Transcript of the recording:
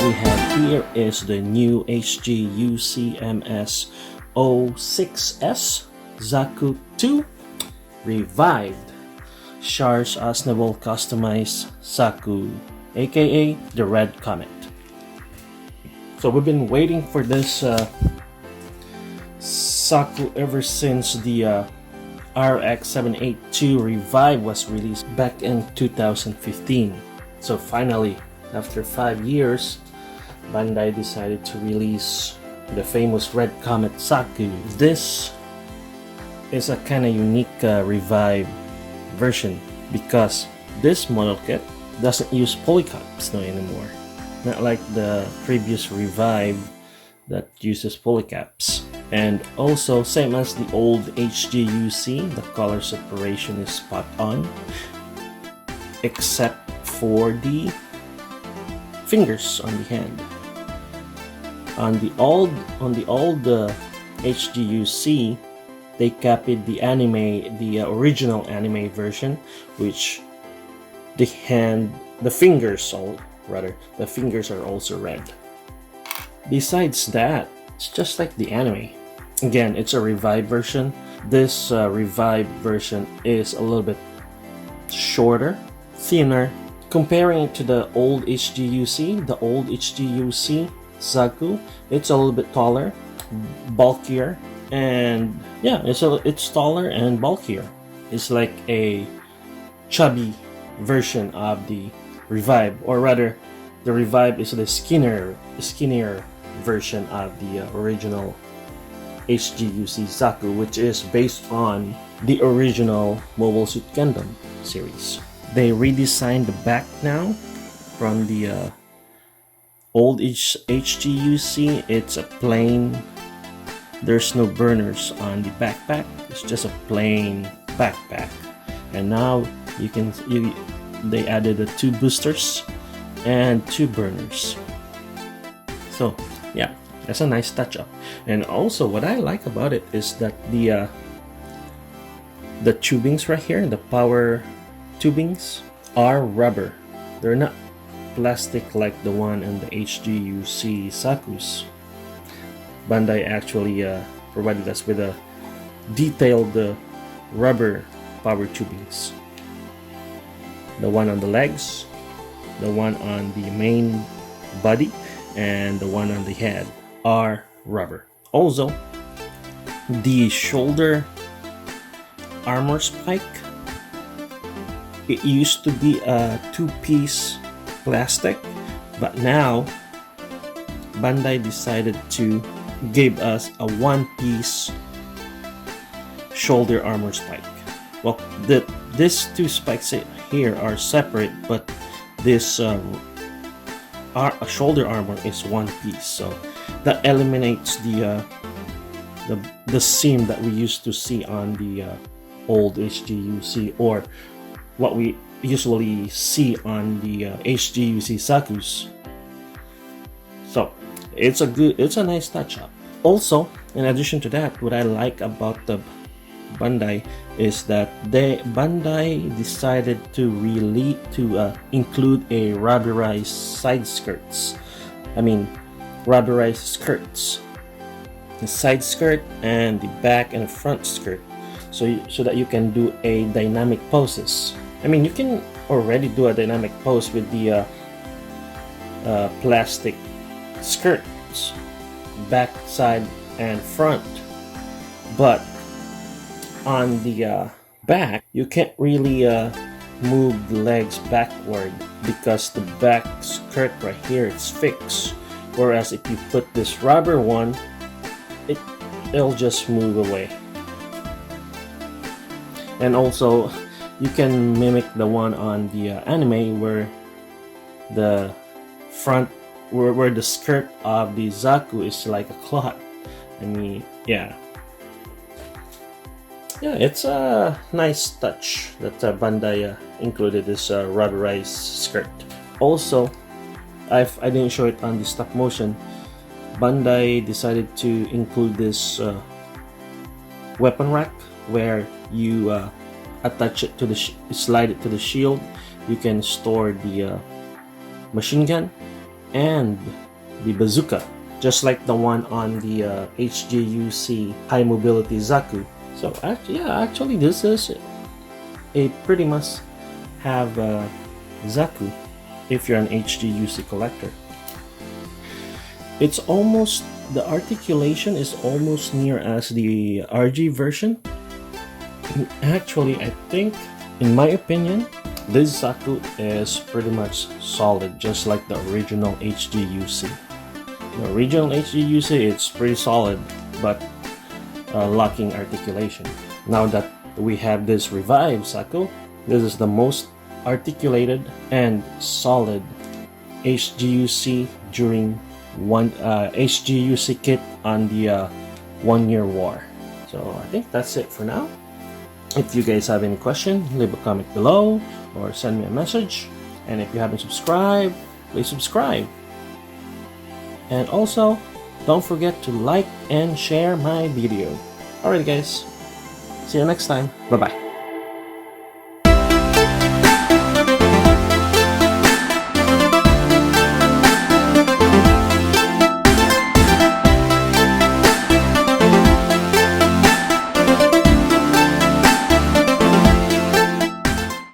we have here is the new HG UCMS 06S Zaku 2 Revived Char's Aznavour Customized Zaku, aka the Red Comet. So we've been waiting for this Zaku ever since the RX-782 Revive was released back in 2015. So finally, after 5 years, Bandai decided to release the famous Red Comet Zaku. This is a kind of unique Revive version because this model kit doesn't use polycaps anymore. Not like the previous Revive that uses polycaps. And also, same as the old HGUC, the color separation is spot on, except for the fingers on the hand. On the old HGUC, they copied the original anime version, which the fingers are also red. Besides that, it's just like the anime. Again, it's a Revive version. This Revive version is a little bit shorter, thinner. Comparing it to the old HGUC, Zaku, it's a little bit taller, bulkier, and yeah, it's taller and bulkier. It's like a chubby version of the Revive, or rather, the Revive is the skinnier version of the original HGUC Zaku, which is based on the original Mobile Suit Gundam series. They redesigned the back now from the old HGUC. It's a plain, there's no burners on the backpack, it's just a plain backpack. And now they added the 2 boosters and 2 burners. So yeah, that's a nice touch up. And also what I like about it is that the tubings right here, the power tubings, are rubber. They're not plastic like the one in the HGUC Zakus. Bandai actually provided us with a detailed rubber power tubings. The one on the legs, the one on the main body, and the one on the head are rubber. Also, the shoulder armor spike, it used to be a 2-piece plastic, but now Bandai decided to give us a 1-piece shoulder armor spike. Well, these 2 spikes here are separate, but this shoulder armor is 1 piece, so that eliminates the seam that we used to see on the old HGUC, or what we usually see on the HGUC Zakus. So it's a nice touch up. Also, in addition to that, what I like about the Bandai is that Bandai decided to include a rubberized side skirts. Rubberized skirts. The side skirt and the back and front skirt, so that you can do a dynamic poses. You can already do a dynamic pose with the plastic skirts, back, side, and front, but on the back, you can't really move the legs backward because the back skirt right here is fixed. Whereas if you put this rubber one, it'll just move away. And also, you can mimic the one on the anime where the front, where the skirt of the Zaku is like a cloth. Yeah, it's a nice touch that Bandai included this rubberized skirt. Also, I didn't show it on the stop motion. Bandai decided to include this weapon rack where you attach it to slide it to the shield. You can store the machine gun and the bazooka, just like the one on the HGUC High Mobility Zaku. So actually this is a pretty must have Zaku if you're an HGUC collector. It's almost, the articulation is almost near as the RG version. Actually, I think, in my opinion, this Zaku is pretty much solid, just like the original HGUC. The original HGUC, it's pretty solid, but lacking articulation. Now that we have this revived Zaku, this is the most articulated and solid HGUC during one HGUC kit on the 1 year war. So I think that's it for now. If you guys have any question, leave a comment below or send me a message. And if you haven't subscribed, please subscribe. And also, don't forget to like and share my video. Alright guys, see you next time. Bye bye.